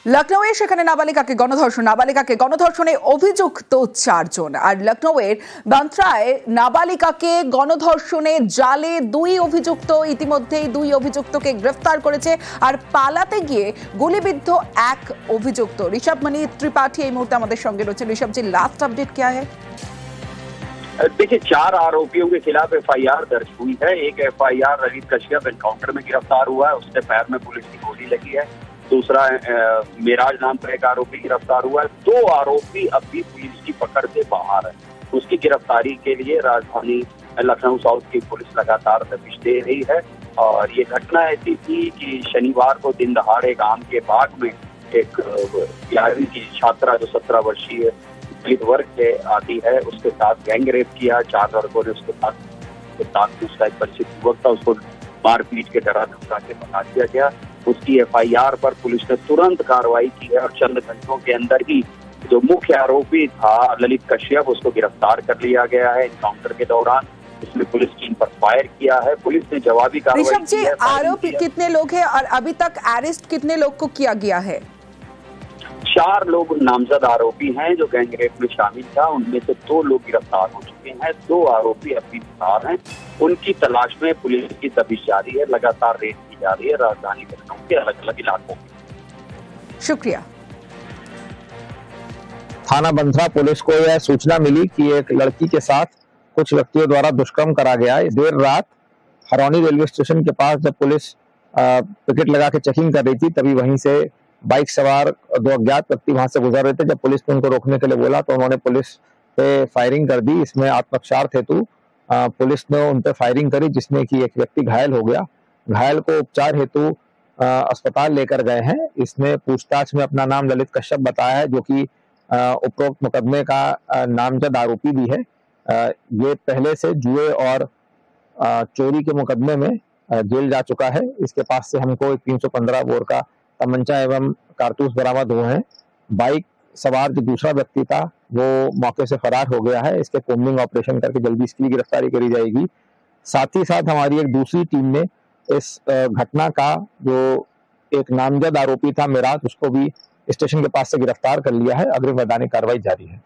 লখনৌয়ে সেখানে নাবালিকাকে গণধর্ষণে অভিযুক্ত 4 জন। আর লখনৌয়ের বান্দ্রায় নাবালিকাকে গণধর্ষণে জালে 2 অভিযুক্ত, ইতিমধ্যেই 2 অভিযুক্তকে গ্রেফতার করেছে। আর পালাতে গিয়ে গুলিবিদ্ধ 1 অভিযুক্ত। ऋषभ मणि त्रिपाठी এই মুহূর্তে আমাদের সঙ্গে রয়েছে। ऋषभ जी, लास्ट अपडेट क्या है? देखिए, 4 आरोपियों के खिलाफ एफआईआर दर्ज हुई है। एक एफआईआर ललित कश्यप एनकाउंटर में गिरफ्तार हुआ है, उसके पैर में पुलिस की गोली लगी है। दूसरा मेराज नाम का एक आरोपी गिरफ्तार हुआ है। 2 आरोपी अभी पुलिस की पकड़ से बाहर है। उसकी गिरफ्तारी के लिए राजधानी लखनऊ साउथ की पुलिस लगातार दबिश दे रही है। और ये घटना ऐसी थी कि शनिवार को दिन दहाड़े गांव के बाग में एक 11वीं की छात्रा जो 17 वर्षीय दलित वर्ग से आती है, उसके साथ गैंग रेप किया। 4 लड़कों ने उसके साथ उसका एक परिचित युवक था, उसको मारपीट के डरा धमका के भगा दिया गया। उसकी एफआईआर पर पुलिस ने तुरंत कार्रवाई की है और चंद घंटों के अंदर ही जो मुख्य आरोपी था ललित कश्यप, उसको गिरफ्तार कर लिया गया है। एनकाउंटर के दौरान इसमें पुलिस टीम पर फायर किया है। पुलिस ने जवाबी कार्रवाई ऋषभ जी, आरोपी कितने लोग हैं और अभी तक अरेस्ट कितने लोग को किया गया है? 4 लोग नामजद आरोपी हैं जो गैंग रेप में शामिल था। उनमें से 2 लोग गिरफ्तार हो चुके हैं। 2 आरोपी अभी फरार हैं। उनकी तलाश में पुलिस की दबिश जारी है। लगातार रेड की जा रही है राजधानी लखनऊ के अलग अलग इलाकों में। शुक्रिया। थाना बंद्रा पुलिस को यह सूचना मिली कि एक लड़की के साथ कुछ व्यक्तियों द्वारा दुष्कर्म करा गया है। देर रात हरौनी रेलवे स्टेशन के पास जब पुलिस पिकेट लगा के चेकिंग कर रही थी, तभी वहीं से बाइक सवार 2 अज्ञात व्यक्ति वहां से गुजर रहे थे। जब पुलिस ने उनको रोकने के लिए बोला तो उन्होंने पुलिस पे फायरिंग कर दी। इसमें आत्मरक्षा हेतु पुलिस ने उन पे फायरिंग करी, जिसमें कि एक व्यक्ति घायल हो गया। घायल को उपचार हेतु अस्पताल लेकर गए हैं। इसमें पूछताछ में अपना नाम ललित कश्यप बताया है, जो कि उपरोक्त मुकदमे का नामजद आरोपी भी है। ये पहले से जुए और चोरी के मुकदमे में जेल जा चुका है। इसके पास से हमको एक 315 बोर का तमंचा एवं कारतूस बरामद हुए हैं। बाइक सवार जो दूसरा व्यक्ति था वो मौके से फरार हो गया है। इसके कोम्बिंग ऑपरेशन करके जल्दी इसकी गिरफ्तारी करी जाएगी। साथ ही साथ हमारी एक दूसरी टीम ने इस घटना का जो एक नामजद आरोपी था मेराज, उसको भी स्टेशन के पास से गिरफ्तार कर लिया है। अग्रिम वैधानिक कार्रवाई जारी है।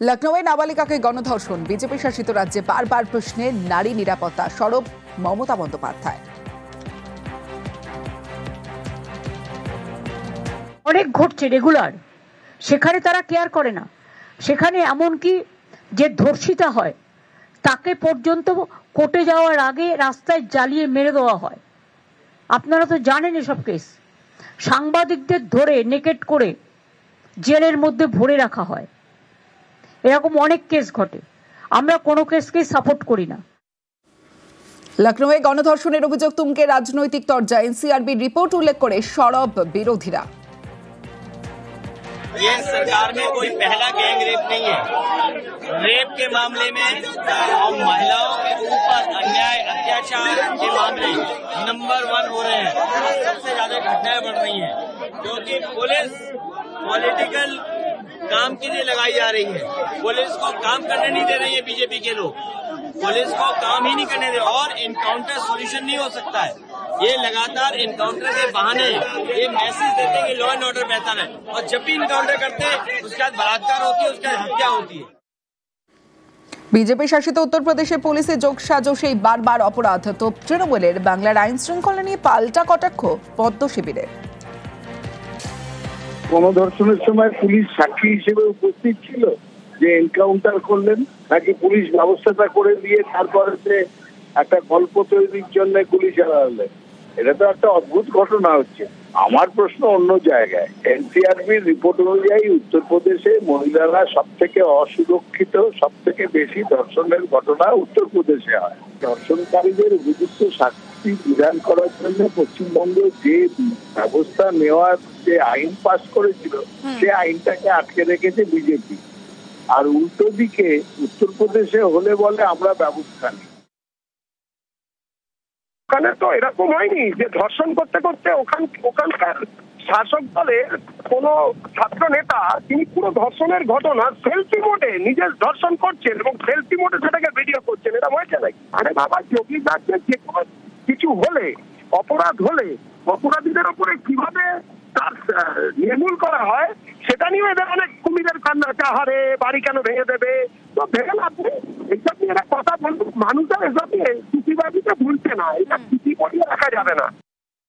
লখনৌয়ে নাবালিকাকে গণধর্ষণ, বিজেপি শাসিত রাজ্যে বারবার প্রশ্নে নারী নিরাপত্তা, সরব মমতা বন্দ্যোপাধ্যায়। অনেক ঘটছে রেগুলার, সেখানে তারা কেয়ার করে না। সেখানে এমনকি যে ধর্ষিতা হয় তাকে পর্যন্ত কোর্টে যাওয়ার আগে রাস্তায় জ্বালিয়ে মেরে দেওয়া হয়। আপনারা তো জানেন এসব কেস। সাংবাদিকদের ধরে নেকেট করে জেলের মধ্যে ভরে রাখা হয়। এরকম অনেক কেস ঘটে। আমরা কোনো কেসকেই সাপোর্ট করি না। লখনৌয়ে গণধর্ষণের অভিযোগ তুমকে রাজনৈতিক তরজা, এনসিআরবি রিপোর্ট উল্লেখ করে সরব বিরোধীরা। ये सरकार में कोई पहला गैंग रेप नहीं है। रेप के मामले में और महिलाओं के ऊपर अन्याय अत्याचार के मामले नंबर 1 हो रहे हैं। सबसे ज्यादा घटनाएं बढ़ रही हैं क्योंकि पुलिस पॉलिटिकल काम के लिए लगाई जा रही है। पुलिस को काम करने नहीं दे रही है बीजेपी के लोग। पुलिस को काम ही नहीं करने दे, और इनकाउंटर सॉल्यूशन नहीं हो सकता है। ये लगातार इनकाउंटर के बहाने ये मैसेज देते हैं कि लॉ एंड ऑर्डर बेहतर है, और जब भी इनकाउंटर करते हैं उसके बाद बलात्कार होती है, उसके बाद हत्या होती है। বিজেপি শাসিত উত্তরপ্রদেশে পুলিশের যোগসাজশেই বারবার অপরাধ, তো তৃণমূলের বাংলার আইন শৃঙ্খলা নিয়ে পাল্টা কটাক্ষ পদ্ম শিবিরের। গণধর্ষণের সময় পুলিশ সাক্ষী হিসেবে উপস্থিত ছিল যে এনকাউন্টার করলেন, নাকি পুলিশ ব্যবস্থাটা করে দিয়ে তারপরে সে একটা গল্প তৈরির জন্য গুলি চালালেন? এটা তো একটা অদ্ভুত ঘটনা হচ্ছে। আমার প্রশ্ন অন্য জায়গায়। এনসিআরবির রিপোর্ট অনুযায়ী উত্তরপ্রদেশে মহিলারা সব থেকে অসুরক্ষিত, সব থেকে বেশি ধর্ষণের ঘটনা উত্তরপ্রদেশে হয়। ধর্ষণকারীদের উপযুক্ত শাস্তি বিধান করার জন্য পশ্চিমবঙ্গে যে ব্যবস্থা নেওয়ার যে আইন পাস করেছিল, সে আইনটাকে আটকে রেখেছে বিজেপি। আর উল্টো দিকে উত্তরপ্রদেশে হলে বলে আমরা ব্যবস্থা নিই। ওখানে তো এরকম হয়নি যে ধর্ষণ করতে করতে ওখানকার শাসক দলের কোন ছাত্র নেতা তিনি পুরো ধর্ষণের ঘটনা সেলফি মোডে নিজের ধর্ষণ করছেন এবং সেলফি মোডে সেটাকে ভিডিও করছেন। এটা হয়েছে নাকি? আরে বাবা, যোগী রাজ্যে যে কোনো কিছু হলে অপরাধ হলে অপরাধীদের উপরে কিভাবে তার নির্মূল করা হয় সেটা নিয়ে এদের অনেক কুমিরের কান্না, হারে বাড়ি কেন ভেঙে দেবে, তো ভেঙে লাভ নেই। এইসব নিয়ে একটা কথা বলবো, মানুষের